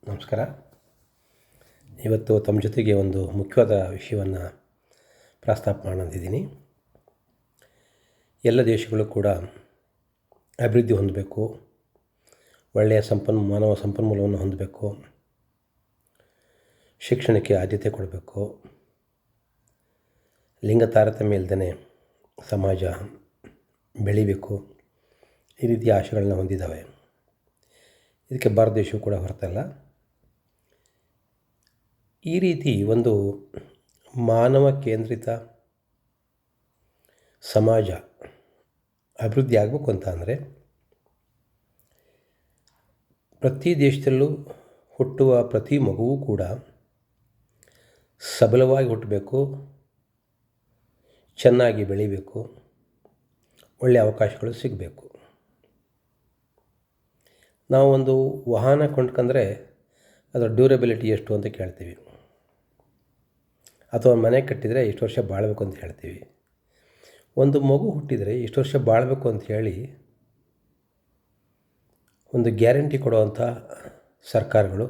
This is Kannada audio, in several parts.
ನಮಸ್ಕಾರ. ಇವತ್ತು ತಮ್ಮ ಜೊತೆಗೆ ಒಂದು ಮುಖ್ಯವಾದ ವಿಷಯವನ್ನು ಪ್ರಸ್ತಾಪ ಮಾಡೋದಿದ್ದೀನಿ. ಎಲ್ಲ ದೇಶಗಳು ಕೂಡ ಅಭಿವೃದ್ಧಿ ಹೊಂದಬೇಕು, ಒಳ್ಳೆಯ ಮಾನವ ಸಂಪನ್ಮೂಲವನ್ನು ಹೊಂದಬೇಕು, ಶಿಕ್ಷಣಕ್ಕೆ ಆದ್ಯತೆ ಕೊಡಬೇಕು, ಲಿಂಗ ತಾರತಮ್ಯ ಇಲ್ಲದೇ ಸಮಾಜ ಬೆಳಿಬೇಕು, ಈ ರೀತಿಯ ಆಶೆಗಳನ್ನ ಹೊಂದಿದ್ದಾವೆ. ಇದಕ್ಕೆ ಭಾರತ ದೇಶವು ಕೂಡ ಹೊರತಲ್ಲ. ಈ ರೀತಿ ಒಂದು ಮಾನವ ಕೇಂದ್ರಿತ ಸಮಾಜ ಅಭಿವೃದ್ಧಿ ಆಗಬೇಕು ಅಂತ ಅಂದರೆ ಪ್ರತಿ ದೇಶದಲ್ಲೂ ಹುಟ್ಟುವ ಪ್ರತಿ ಮಗುವೂ ಕೂಡ ಸಬಲವಾಗಿ ಹುಟ್ಟಬೇಕು, ಚೆನ್ನಾಗಿ ಬೆಳಿಬೇಕು, ಒಳ್ಳೆಯ ಅವಕಾಶಗಳು ಸಿಗಬೇಕು. ನಾವು ಒಂದು ವಾಹನ ಕೊಂಡ್ಕೊಂಡ್ರೆ ಅದರ ಡ್ಯೂರಬಿಲಿಟಿ ಎಷ್ಟು ಅಂತ ಕೇಳ್ತೀವಿ, ಅಥವಾ ಮನೆ ಕಟ್ಟಿದರೆ ಎಷ್ಟು ವರ್ಷ ಬಾಳಬೇಕು ಅಂತ ಹೇಳ್ತೀವಿ. ಒಂದು ಮಗು ಹುಟ್ಟಿದರೆ ಎಷ್ಟು ವರ್ಷ ಬಾಳಬೇಕು ಅಂತ ಹೇಳಿ ಒಂದು ಗ್ಯಾರಂಟಿ ಕೊಡುವಂಥ ಸರ್ಕಾರಗಳು,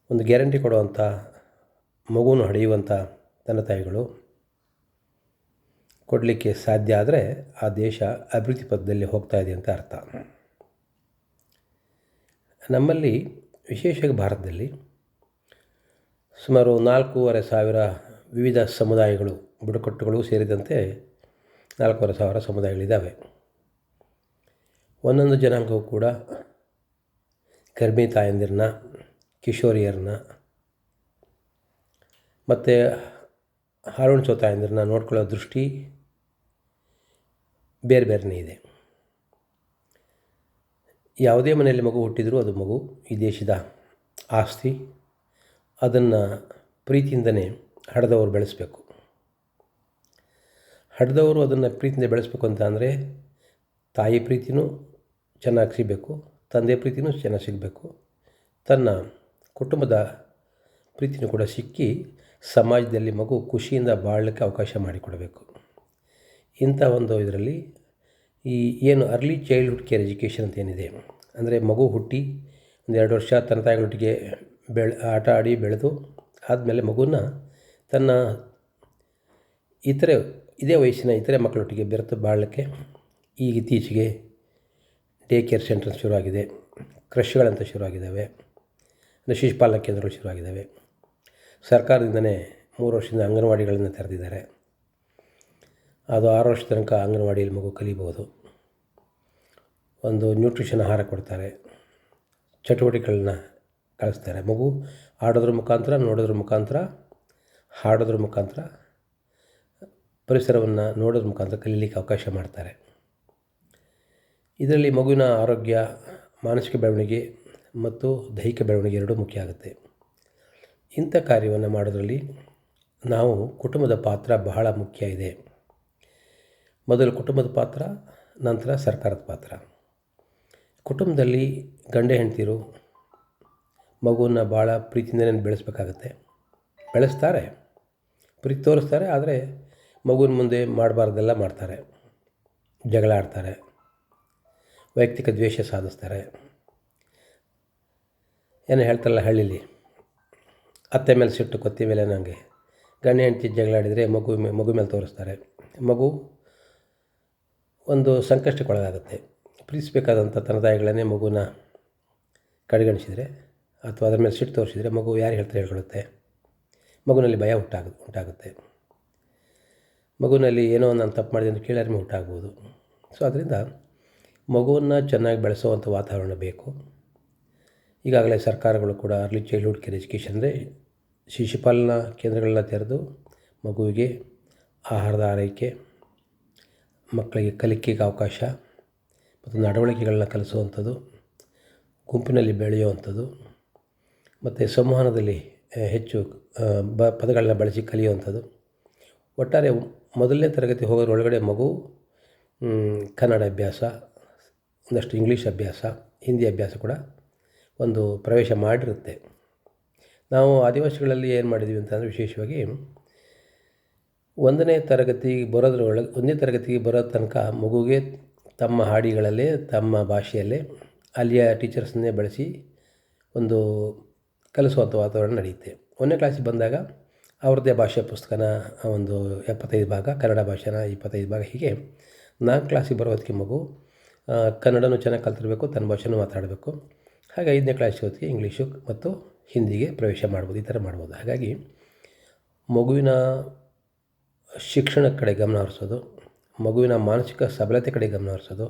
ಒಂದು ಗ್ಯಾರಂಟಿ ಕೊಡುವಂಥ ಮಗುವನ್ನು ಹಡೆಯುವಂಥ ತಂದೆ ತಾಯಿಗಳು ಕೊಡಲಿಕ್ಕೆ ಸಾಧ್ಯ ಆದರೆ ಆ ದೇಶ ಅಭಿವೃದ್ಧಿ ಪಥದಲ್ಲಿ ಹೋಗ್ತಾ ಇದೆ ಅಂತ ಅರ್ಥ. ನಮ್ಮಲ್ಲಿ ವಿಶೇಷವಾಗಿ ಭಾರತದಲ್ಲಿ ಸುಮಾರು 4,500 ವಿವಿಧ ಸಮುದಾಯಗಳು, ಬುಡಕಟ್ಟುಗಳು ಸೇರಿದಂತೆ 4,500 ಸಮುದಾಯಗಳಿದ್ದಾವೆ. ಒಂದೊಂದು ಜನಾಂಗವು ಕೂಡ ಗರ್ಭಿಣಿ ತಾಯಂದಿರನ್ನ, ಕಿಶೋರಿಯರನ್ನ ಮತ್ತು ಹಾಲುಣಿಸೋ ತಾಯಂದಿರನ್ನ ನೋಡ್ಕೊಳ್ಳೋ ದೃಷ್ಟಿ ಬೇರೆ ಬೇರೆಯೇ ಇದೆ. ಯಾವುದೇ ಮನೆಯಲ್ಲಿ ಮಗು ಹುಟ್ಟಿದರೂ ಅದು ಮಗು ಈ ದೇಶದ ಆಸ್ತಿ. ಅದನ್ನು ಪ್ರೀತಿಯಿಂದನೇ ಹಡೆದವರು ಬೆಳೆಸಬೇಕು. ಹಡೆದವರು ಅದನ್ನು ಪ್ರೀತಿಯಿಂದ ಬೆಳೆಸಬೇಕು ಅಂತ ಅಂದರೆ ತಾಯಿ ಪ್ರೀತಿನೂ ಚೆನ್ನಾಗಿ ಸಿಗಬೇಕು, ತಂದೆ ಪ್ರೀತಿನೂ ಚೆನ್ನಾಗಿ ಸಿಗಬೇಕು, ತನ್ನ ಕುಟುಂಬದ ಪ್ರೀತಿನೂ ಕೂಡ ಸಿಕ್ಕಿ ಸಮಾಜದಲ್ಲಿ ಮಗು ಖುಷಿಯಿಂದ ಬಾಳಲಿಕ್ಕೆ ಅವಕಾಶ ಮಾಡಿಕೊಡಬೇಕು. ಇಂಥ ಒಂದು ಇದರಲ್ಲಿ ಈ ಏನು ಅರ್ಲಿ ಚೈಲ್ಡ್ಹುಡ್ ಕೇರ್ ಎಜುಕೇಷನ್ ಅಂತ ಏನಿದೆ, ಅಂದರೆ ಮಗು ಹುಟ್ಟಿ 1-2 ವರ್ಷ ತನ್ನ ತಾಯಿಗಳೊಟ್ಟಿಗೆ ಆಟ ಆಡಿ ಬೆಳೆದು ಆದಮೇಲೆ ಮಗುನ ತನ್ನ ಇದೇ ವಯಸ್ಸಿನ ಇತರೆ ಮಕ್ಕಳೊಟ್ಟಿಗೆ ಬೆರೆತು ಬಾಳಲಿಕ್ಕೆ ಈಗ ಇತ್ತೀಚೆಗೆ ಡೇ ಕೇರ್ ಸೆಂಟರ್ ಶುರುವಾಗಿದೆ, ಕ್ರಶ್ಗಳಂತ ಶುರುವಾಗಿದ್ದಾವೆ, ಅಂದರೆ ಶಿಶುಪಾಲನಾ ಕೇಂದ್ರಗಳು ಶುರುವಾಗಿದ್ದಾವೆ. ಸರ್ಕಾರದಿಂದಲೇ 3 ವರ್ಷದಿಂದ ಅಂಗನವಾಡಿಗಳನ್ನು ತೆರೆದಿದ್ದಾರೆ. ಅದು 6 ವರ್ಷದ ತನಕ ಅಂಗನವಾಡಿಯಲ್ಲಿ ಮಗು ಕಲಿಬೋದು. ಒಂದು ನ್ಯೂಟ್ರಿಷನ್ ಆಹಾರ ಕೊಡ್ತಾರೆ, ಚಟುವಟಿಕೆಗಳನ್ನ ಕಳಿಸ್ತಾರೆ. ಮಗು ಆಡೋದ್ರ ಮುಖಾಂತರ, ನೋಡೋದ್ರ ಮುಖಾಂತರ, ಹಾಡೋದ್ರ ಮುಖಾಂತರ, ಪರಿಸರವನ್ನು ನೋಡೋದ್ರ ಮುಖಾಂತರ ಕಲೀಲಿಕ್ಕೆ ಅವಕಾಶ ಮಾಡ್ತಾರೆ. ಇದರಲ್ಲಿ ಮಗುವಿನ ಆರೋಗ್ಯ, ಮಾನಸಿಕ ಬೆಳವಣಿಗೆ ಮತ್ತು ದೈಹಿಕ ಬೆಳವಣಿಗೆ ಎರಡೂ ಮುಖ್ಯ ಆಗುತ್ತೆ. ಇಂಥ ಕಾರ್ಯವನ್ನು ಮಾಡೋದರಲ್ಲಿ ನಾವು ಕುಟುಂಬದ ಪಾತ್ರ ಬಹಳ ಮುಖ್ಯ ಇದೆ. ಮೊದಲು ಕುಟುಂಬದ ಪಾತ್ರ, ನಂತರ ಸರ್ಕಾರದ ಪಾತ್ರ. ಕುಟುಂಬದಲ್ಲಿ ಗಂಡ ಹೆಂಡತಿರು ಮಗುವನ್ನು ಭಾಳ ಪ್ರೀತಿಯಿಂದಲೇ ಬೆಳೆಸಬೇಕಾಗತ್ತೆ. ಬೆಳೆಸ್ತಾರೆ, ಪ್ರೀತಿ ತೋರಿಸ್ತಾರೆ, ಆದರೆ ಮಗುವಿನ ಮುಂದೆ ಮಾಡಬಾರ್ದೆಲ್ಲ ಮಾಡ್ತಾರೆ. ಜಗಳ ಆಡ್ತಾರೆ, ವೈಯಕ್ತಿಕ ದ್ವೇಷ ಸಾಧಿಸ್ತಾರೆ. ಏನೋ ಹೇಳ್ತಾರಲ್ಲ ಹಳ್ಳೀಲಿ, ಅತ್ತೆ ಮೇಲೆ ಸಿಟ್ಟು ಕೊತ್ತಿ ಮೇಲೆ ನನಗೆ. ಗಂಡ ಹೆಂಡತಿ ಜಗಳ ಆಡಿದರೆ ಮಗು ಮೇಲೆ ತೋರಿಸ್ತಾರೆ. ಮಗು ಒಂದು ಸಂಕಷ್ಟಕ್ಕೊಳಗಾಗುತ್ತೆ. ಪ್ರೀತಿಸಬೇಕಾದಂಥ ತನ್ನ ತಾಯಿಗಳನ್ನೇ ಮಗುನ ಕಡೆಗಣಿಸಿದರೆ ಅಥವಾ ಅದರ ಮೇಲೆ ಸಿಟ್ಟು ತೋರಿಸಿದರೆ ಮಗು ಯಾರು ಹೇಳ್ಕೊಳ್ಳುತ್ತೆ. ಮಗುವಿನಲ್ಲಿ ಭಯ ಉಂಟಾಗುತ್ತೆ. ಮಗುವಿನಲ್ಲಿ ಏನೋ ನಾನು ತಪ್ಪು ಮಾಡಿದೆ ಅಂತ ಕೇಳಾರ್ಮೆ ಉಂಟಾಗ್ಬೋದು. ಸೊ ಅದರಿಂದ ಮಗುವನ್ನು ಚೆನ್ನಾಗಿ ಬೆಳೆಸುವಂಥ ವಾತಾವರಣ ಬೇಕು. ಈಗಾಗಲೇ ಸರ್ಕಾರಗಳು ಕೂಡ ಅರ್ಲಿ ಚೈಲ್ಡ್ಹುಡ್ ಕೇರ್ ಎಜುಕೇಷನ್ ಅಂದರೆ ಶಿಶುಪಾಲನಾ ಕೇಂದ್ರಗಳನ್ನ ತೆರೆದು ಮಗುವಿಗೆ ಆಹಾರದ ಆರೈಕೆ, ಮಕ್ಕಳಿಗೆ ಕಲಿಕೆಗೆ ಅವಕಾಶ ಮತ್ತು ನಡವಳಿಕೆಗಳನ್ನ ಕಲಿಸುವಂಥದ್ದು, ಗುಂಪಿನಲ್ಲಿ ಬೆಳೆಯುವಂಥದ್ದು ಮತ್ತು ಸಂವಹನದಲ್ಲಿ ಹೆಚ್ಚು ಪದಗಳನ್ನ ಬಳಸಿ ಕಲಿಯುವಂಥದ್ದು. ಒಟ್ಟಾರೆ ಮೊದಲನೇ ತರಗತಿ ಹೋಗೋದ್ರೊಳಗಡೆ ಮಗು ಕನ್ನಡ ಅಭ್ಯಾಸ, ಒಂದಷ್ಟು ಇಂಗ್ಲೀಷ್ ಅಭ್ಯಾಸ, ಹಿಂದಿ ಅಭ್ಯಾಸ ಕೂಡ ಒಂದು ಪ್ರವೇಶ ಮಾಡಿರುತ್ತೆ. ನಾವು ಆದಿವಾಸಿಗಳಲ್ಲಿ ಏನು ಮಾಡಿದ್ದೀವಿ ಅಂತಂದರೆ ವಿಶೇಷವಾಗಿ 1ನೇ ತರಗತಿಗೆ ಬರೋ ತನಕ ಮಗುವಿಗೆ ತಮ್ಮ ಹಾಡಿಗಳಲ್ಲೇ, ತಮ್ಮ ಭಾಷೆಯಲ್ಲೇ, ಅಲ್ಲಿಯ ಟೀಚರ್ಸನ್ನೇ ಬಳಸಿ ಒಂದು ಕಲಿಸುವಂಥ ವಾತಾವರಣ ನಡೆಯುತ್ತೆ. 1ನೇ ಕ್ಲಾಸಿಗೆ ಬಂದಾಗ ಅವ್ರದ್ದೇ ಭಾಷೆ ಪುಸ್ತಕನ ಒಂದು 75 ಭಾಗ, ಕನ್ನಡ ಭಾಷೆನ 25 ಭಾಗ, ಹೀಗೆ 4 ಕ್ಲಾಸಿಗೆ ಬರೋ ಹೊತ್ತಿಗೆ ಮಗು ಕನ್ನಡನೂ ಚೆನ್ನಾಗಿ ಕಲ್ತಿರಬೇಕು, ತನ್ನ ಭಾಷೆನೂ ಮಾತಾಡಬೇಕು. ಹಾಗೆ 5ನೇ ಕ್ಲಾಸಿಗೆ ಹೊತ್ತಿಗೆ ಇಂಗ್ಲೀಷು ಮತ್ತು ಹಿಂದಿಗೆ ಪ್ರವೇಶ ಮಾಡ್ಬೋದು, ಈ ಥರ ಮಾಡ್ಬೋದು. ಹಾಗಾಗಿ ಮಗುವಿನ ಶಿಕ್ಷಣದ ಕಡೆ ಗಮನ ಹರಿಸೋದು, ಮಗುವಿನ ಮಾನಸಿಕ ಸಬಲತೆ ಕಡೆ ಗಮನ ಹರಿಸೋದು,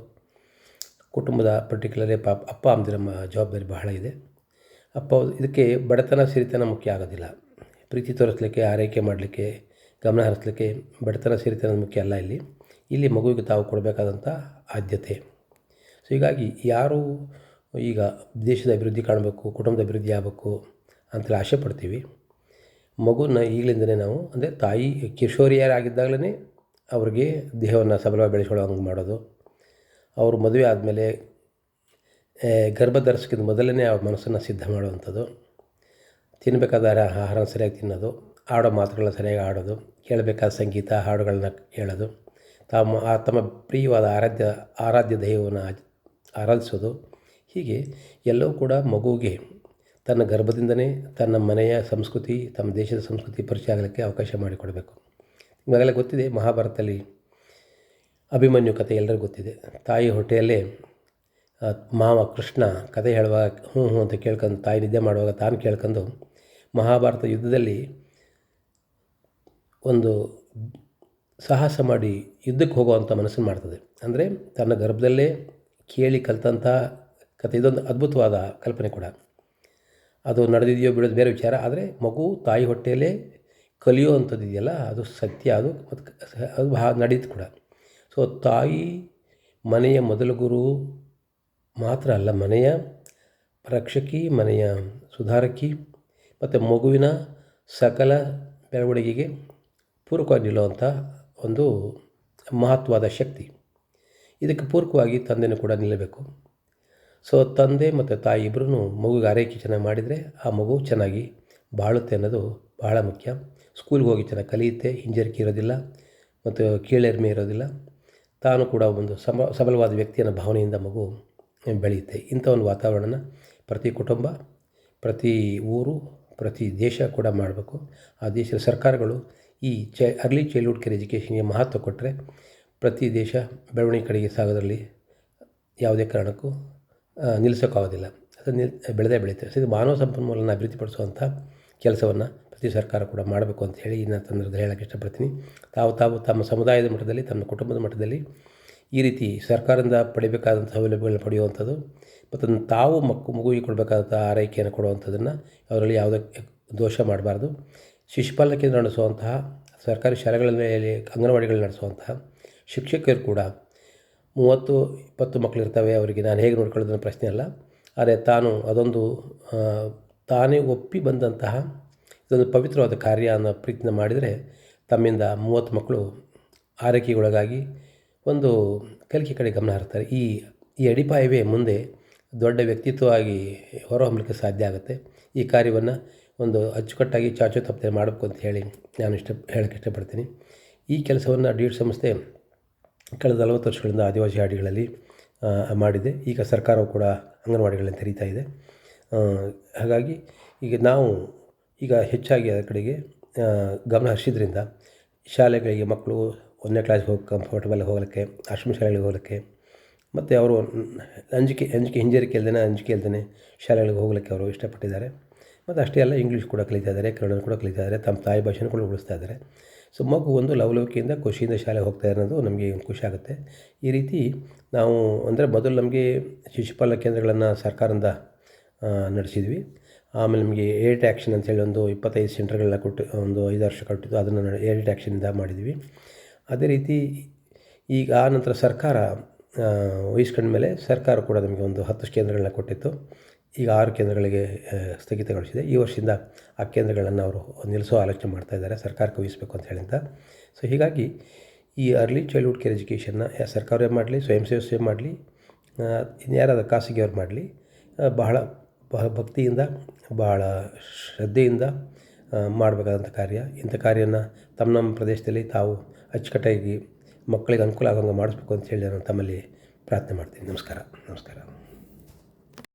ಕುಟುಂಬದ ಪರ್ಟಿಕ್ಯುಲರ್ಲಿ ಅಪ್ಪ ಅಮ್ಮಂದಿರ ಜವಾಬ್ದಾರಿ ಬಹಳ ಇದೆ. ಇದಕ್ಕೆ ಬಡತನ ಸಿರಿತನ ಮುಖ್ಯ ಆಗೋದಿಲ್ಲ. ಪ್ರೀತಿ ತೋರಿಸಲಿಕ್ಕೆ, ಆರೈಕೆ ಮಾಡಲಿಕ್ಕೆ, ಗಮನ ಹರಿಸಲಿಕ್ಕೆ ಬಡತನ ಸಿರಿತನ ಮುಖ್ಯ ಅಲ್ಲ. ಇಲ್ಲಿ ಮಗುವಿಗೆ ತಾವು ಕೊಡಬೇಕಾದಂಥ ಆದ್ಯತೆ. ಸೊ ಹೀಗಾಗಿ ಯಾರು ಈಗ ದೇಶದ ಅಭಿವೃದ್ಧಿ ಕಾಣಬೇಕು, ಕುಟುಂಬದ ಅಭಿವೃದ್ಧಿ ಆಗಬೇಕು ಅಂತೇಳಿ ಆಸೆ ಪಡ್ತೀವಿ, ಮಗುನ ಈಗಲಿಂದಲೇ ನಾವು ಅಂದರೆ ತಾಯಿ ಕಿಶೋರಿಯರಾಗಿದ್ದಾಗಲೇ ಅವ್ರಿಗೆ ದೇಹವನ್ನು ಸಬಲವಾಗಿ ಬೆಳೆಸ್ಕೊಳ್ಳೋ ಹಂಗೆ ಮಾಡೋದು. ಅವರು ಮದುವೆ ಆದಮೇಲೆ ಗರ್ಭ ಧರಿಸೋಕ್ಕಿಂತ ಮೊದಲೇ ಅವ್ರ ಮನಸ್ಸನ್ನು ಸಿದ್ಧ ಮಾಡುವಂಥದ್ದು, ತಿನ್ನಬೇಕಾದ ಆಹಾರ ಸರಿಯಾಗಿ ತಿನ್ನೋದು, ಆಡೋ ಮಾತುಗಳನ್ನ ಸರಿಯಾಗಿ ಆಡೋದು, ಕೇಳಬೇಕಾದ ಸಂಗೀತ ಹಾಡುಗಳನ್ನ ಕೇಳೋದು, ತಮ್ಮ ಪ್ರಿಯವಾದ ಆರಾಧ್ಯ ದೈವವನ್ನು ಆರಾಧಿಸೋದು. ಹೀಗೆ ಎಲ್ಲವೂ ಕೂಡ ಮಗುವಿಗೆ ತನ್ನ ಗರ್ಭದಿಂದನೇ ತನ್ನ ಮನೆಯ ಸಂಸ್ಕೃತಿ, ತಮ್ಮ ದೇಶದ ಸಂಸ್ಕೃತಿ ಪರಿಚಯ ಆಗಲಿಕ್ಕೆ ಅವಕಾಶ ಮಾಡಿಕೊಡಬೇಕು. ನಿಮಗೆಲ್ಲ ಗೊತ್ತಿದೆ, ಮಹಾಭಾರತದಲ್ಲಿ ಅಭಿಮನ್ಯು ಕಥೆ ಎಲ್ಲರಿಗೂ ಗೊತ್ತಿದೆ. ತಾಯಿ ಹೊಟ್ಟೆಯಲ್ಲೇ ಮಾವ ಕೃಷ್ಣ ಕಥೆ ಹೇಳುವಾಗ ಹ್ಞೂ ಹ್ಞೂ ಅಂತ ಕೇಳ್ಕೊಂಡು, ತಾಯಿ ನಿದ್ದೆ ಮಾಡುವಾಗ ತಾನು ಕೇಳ್ಕೊಂಡು ಮಹಾಭಾರತ ಯುದ್ಧದಲ್ಲಿ ಒಂದು ಸಾಹಸ ಮಾಡಿ ಯುದ್ಧಕ್ಕೆ ಹೋಗುವಂಥ ಮನಸ್ಸನ್ನು ಮಾಡ್ತದೆ. ಅಂದರೆ ತನ್ನ ಗರ್ಭದಲ್ಲೇ ಕೇಳಿ ಕಲಿತಂಥ ಕಥೆ. ಇದೊಂದು ಅದ್ಭುತವಾದ ಕಲ್ಪನೆ ಕೂಡ. ಅದು ನಡೆದಿದೆಯೋ ಬಿಡೋದು ಬೇರೆ ವಿಚಾರ. ಆದರೆ ಮಗು ತಾಯಿ ಹೊಟ್ಟೆಯಲ್ಲೇ ಕಲಿಯುವಂಥದ್ದು ಇದೆಯಲ್ಲ, ಅದು ಸತ್ಯ. ಅದು ನಡೀತು ಕೂಡ. ಸೊ ತಾಯಿ ಮನೆಯ ಮೊದಲ ಗುರು ಮಾತ್ರ ಅಲ್ಲ, ಮನೆಯ ರಕ್ಷಕಿ, ಮನೆಯ ಸುಧಾರಕಿ ಮತ್ತು ಮಗುವಿನ ಸಕಲ ಬೆಳವಣಿಗೆಗೆ ಪೂರಕವಾಗಿ ನಿಲ್ಲುವಂಥ ಒಂದು ಮಹತ್ವದ ಶಕ್ತಿ. ಇದಕ್ಕೆ ಪೂರಕವಾಗಿ ತಂದೆನೂ ಕೂಡ ನಿಲ್ಲಬೇಕು. ಸೊ ತಂದೆ ಮತ್ತು ತಾಯಿ ಇಬ್ಬರೂ ಮಗುಗೆ ಆರೈಕೆ ಚೆನ್ನಾಗಿ ಮಾಡಿದರೆ ಆ ಮಗು ಚೆನ್ನಾಗಿ ಬಾಳುತ್ತೆ ಅನ್ನೋದು ಬಹಳ ಮುಖ್ಯ. ಸ್ಕೂಲ್ಗೆ ಹೋಗಿ ಚೆನ್ನಾಗಿ ಕಲಿಯುತ್ತೆ, ಹಿಂಜರಿಕೆ ಇರೋದಿಲ್ಲ ಮತ್ತು ಕೀಳರಿಮೆ ಇರೋದಿಲ್ಲ. ತಾನು ಕೂಡ ಒಂದು ಸಬಲವಾದ ವ್ಯಕ್ತಿಯ ಭಾವನೆಯಿಂದ ಮಗು ಬೆಳೆಯುತ್ತೆ. ಇಂಥ ಒಂದು ವಾತಾವರಣನ ಪ್ರತಿ ಕುಟುಂಬ, ಪ್ರತಿ ಊರು, ಪ್ರತಿ ದೇಶ ಕೂಡ ಮಾಡಬೇಕು. ಆ ದೇಶದ ಸರ್ಕಾರಗಳು ಈ ಅರ್ಲಿ ಚೈಲ್ಡ್ಹುಡ್ ಕೇರ್ ಎಜುಕೇಷನ್ಗೆ ಮಹತ್ವ ಕೊಟ್ಟರೆ ಪ್ರತಿ ದೇಶ ಬೆಳವಣಿಗೆ ಕಡೆಗೆ ಸಾಗೋದ್ರಲ್ಲಿ ಯಾವುದೇ ಕಾರಣಕ್ಕೂ ನಿಲ್ಲಿಸೋಕ್ಕಾಗೋದಿಲ್ಲ. ಅದು ಬೆಳೆದೇ ಬೆಳೀತದೆ. ಸೊ ಇದು ಮಾನವ ಸಂಪನ್ಮೂಲನ ಅಭಿವೃದ್ಧಿಪಡಿಸುವಂಥ ಕೆಲಸವನ್ನು ಪ್ರತಿ ಸರ್ಕಾರ ಕೂಡ ಮಾಡಬೇಕು ಅಂತ ಹೇಳಿ ಈ ಸಂದರ್ಭದಲ್ಲಿ ಹೇಳೋಕ್ಕೆ ಇಷ್ಟಪಡ್ತೀನಿ. ತಾವು ತಮ್ಮ ಸಮುದಾಯದ ಮಟ್ಟದಲ್ಲಿ, ತಮ್ಮ ಕುಟುಂಬದ ಮಟ್ಟದಲ್ಲಿ ಈ ರೀತಿ ಸರ್ಕಾರದಿಂದ ಪಡಿಬೇಕಾದಂಥ ಸೌಲಭ್ಯಗಳನ್ನ ಪಡೆಯುವಂಥದ್ದು ಮತ್ತು ತಾವು ಮಗುವಿಗೆ ಕೊಡಬೇಕಾದಂಥ ಆರೈಕೆಯನ್ನು ಕೊಡುವಂಥದ್ದನ್ನು ಅವರಲ್ಲಿ ಯಾವುದೇ ದೋಷ ಮಾಡಬಾರ್ದು. ಶಿಶುಪಾಲನಾ ಕೇಂದ್ರ ನಡೆಸುವಂತಹ, ಸರ್ಕಾರಿ ಶಾಲೆಗಳಲ್ಲಿ ಅಂಗನವಾಡಿಗಳು ನಡೆಸುವಂತಹ ಶಿಕ್ಷಕರು ಕೂಡ 30-20 ಮಕ್ಕಳಿರ್ತವೆ, ಅವರಿಗೆ ನಾನು ಹೇಗೆ ನೋಡ್ಕೊಳ್ಳೋದನ್ನ ಪ್ರಶ್ನೆ ಅಲ್ಲ. ಆದರೆ ತಾನೇ ಒಪ್ಪಿ ಬಂದಂತಹ ಇದೊಂದು ಪವಿತ್ರವಾದ ಕಾರ್ಯ ಅನ್ನೋ ಪ್ರೀತಿನ ಮಾಡಿದರೆ ತಮ್ಮಿಂದ 30 ಮಕ್ಕಳು ಆರೈಕೆಗೊಳಗಾಗಿ ಒಂದು ಕಲಿಕೆ ಕಡೆ ಗಮನ ಹರಿಸ್ತಾರೆ. ಈ ಅಡಿಪಾಯವೇ ಮುಂದೆ ದೊಡ್ಡ ವ್ಯಕ್ತಿತ್ವವಾಗಿ ಹೊರಹೊಮ್ಮಲಿಕ್ಕೆ ಸಾಧ್ಯ ಆಗುತ್ತೆ. ಈ ಕಾರ್ಯವನ್ನು ಒಂದು ಅಚ್ಚುಕಟ್ಟಾಗಿ ಚಾಚು ತಪ್ಪದೆ ಮಾಡಬೇಕು ಅಂತ ಹೇಳಿ ನಾನು ಹೇಳೋಕ್ಕೆ ಇಷ್ಟಪಡ್ತೀನಿ. ಈ ಕೆಲಸವನ್ನು ಡೀಡ್ ಸಂಸ್ಥೆ ಕಳೆದ 40 ವರ್ಷಗಳಿಂದ ಆದಿವಾಸಿ ಹಾಡಿಗಳಲ್ಲಿ ಮಾಡಿದೆ. ಈಗ ಸರ್ಕಾರವು ಕೂಡ ಅಂಗನವಾಡಿಗಳನ್ನು ತೆರೀತಾ ಇದೆ. ಹಾಗಾಗಿ ನಾವು ಹೆಚ್ಚಾಗಿ ಅದರ ಕಡೆಗೆ ಗಮನ ಹರಿಸಿದ್ರಿಂದ ಶಾಲೆಗಳಿಗೆ ಮಕ್ಕಳು 1ನೇ ಕ್ಲಾಸ್ಗೆ ಹೋಗಿ ಕಂಫರ್ಟಬಲ್ ಹೋಗಲಿಕ್ಕೆ, ಆಶ್ರಮ ಶಾಲೆಗಳಿಗೆ ಹೋಗಲಿಕ್ಕೆ ಮತ್ತು ಅವರು ಹಿಂಜರಿಕೆ ಇಲ್ಲದೇ ಶಾಲೆಗಳಿಗೆ ಹೋಗಲಿಕ್ಕೆ ಅವರು ಇಷ್ಟಪಟ್ಟಿದ್ದಾರೆ. ಮತ್ತು ಅಷ್ಟೇ ಅಲ್ಲ, ಇಂಗ್ಲೀಷ್ ಕೂಡ ಕಲಿತಾ ಇದ್ದಾರೆ, ಕನ್ನಡ ಕೂಡ ಕಲಿತಾ ಇದ್ದಾರೆ, ತಮ್ಮ ತಾಯಿ ಭಾಷೆನೂ ಕೂಡ ಉಳಿಸ್ತಾ ಇದ್ದಾರೆ. ಸೊ ಮಗು ಒಂದು ಲವಲವಿಕೆಯಿಂದ ಖುಷಿಯಿಂದ ಶಾಲೆಗೆ ಹೋಗ್ತಾ ಇರೋದು ನಮಗೆ ಖುಷಿ ಆಗುತ್ತೆ. ಈ ರೀತಿ ನಾವು ಅಂದರೆ ಮೊದಲು ನಮಗೆ ಶಿಶುಪಾಲನಾ ಕೇಂದ್ರಗಳನ್ನು ಸರ್ಕಾರದಿಂದ ನಡೆಸಿದ್ವಿ. ಆಮೇಲೆ ನಮಗೆ ಏರಿಟ್ ಆ್ಯಕ್ಷನ್ ಅಂತೇಳಿ ಒಂದು 25 ಸೆಂಟರ್ಗಳನ್ನ ಕೊಟ್ಟು ಒಂದು 5 ವರ್ಷ ಕೊಟ್ಟಿದ್ದು, ಅದನ್ನು ಏರಿಟ್ ಆ್ಯಕ್ಷನಿಂದ ಮಾಡಿದ್ವಿ. ಅದೇ ರೀತಿ ಈಗ ಆ ನಂತರ ಸರ್ಕಾರ ವಹಿಸ್ಕೊಂಡ ಮೇಲೆ ಸರ್ಕಾರ ಕೂಡ ನಮಗೆ ಒಂದು 10 ಕೇಂದ್ರಗಳನ್ನ ಕೊಟ್ಟಿತ್ತು. ಈಗ 6 ಕೇಂದ್ರಗಳಿಗೆ ಸ್ಥಗಿತಗೊಳಿಸಿದೆ. ಈ ವರ್ಷದಿಂದ ಆ ಕೇಂದ್ರಗಳನ್ನು ಅವರು ನಿಲ್ಲಿಸೋ ಆಲೋಚನೆ ಮಾಡ್ತಾಯಿದ್ದಾರೆ, ಸರ್ಕಾರಕ್ಕೆ ವಹಿಸಬೇಕು ಅಂತ ಹೇಳಿಂತ. ಸೊ ಹೀಗಾಗಿ ಈ ಅರ್ಲಿ ಚೈಲ್ಡ್ಹುಡ್ ಕೇರ್ ಎಜುಕೇಷನ್ನ ಸರ್ಕಾರವೇ ಮಾಡಲಿ, ಸ್ವಯಂ ಸೇವೆ ಮಾಡಲಿ, ಇನ್ಯಾರಾದ ಖಾಸಗಿಯವ್ರು ಮಾಡಲಿ, ಬಹಳ ಭಕ್ತಿಯಿಂದ, ಬಹಳ ಶ್ರದ್ಧೆಯಿಂದ ಮಾಡಬೇಕಾದಂಥ ಕಾರ್ಯ. ಇಂಥ ಕಾರ್ಯನ ನಮ್ಮ ಪ್ರದೇಶದಲ್ಲಿ ತಾವು ಅಚ್ಚುಕಟ್ಟಾಗಿ ಮಕ್ಕಳಿಗೆ ಅನುಕೂಲ ಆಗೋಂಗೆ ಮಾಡಿಸ್ಬೇಕು ಅಂತ ಹೇಳಿ ನಾನು ತಮ್ಮಲ್ಲಿ ಪ್ರಾರ್ಥನೆ ಮಾಡ್ತೀನಿ. ನಮಸ್ಕಾರ.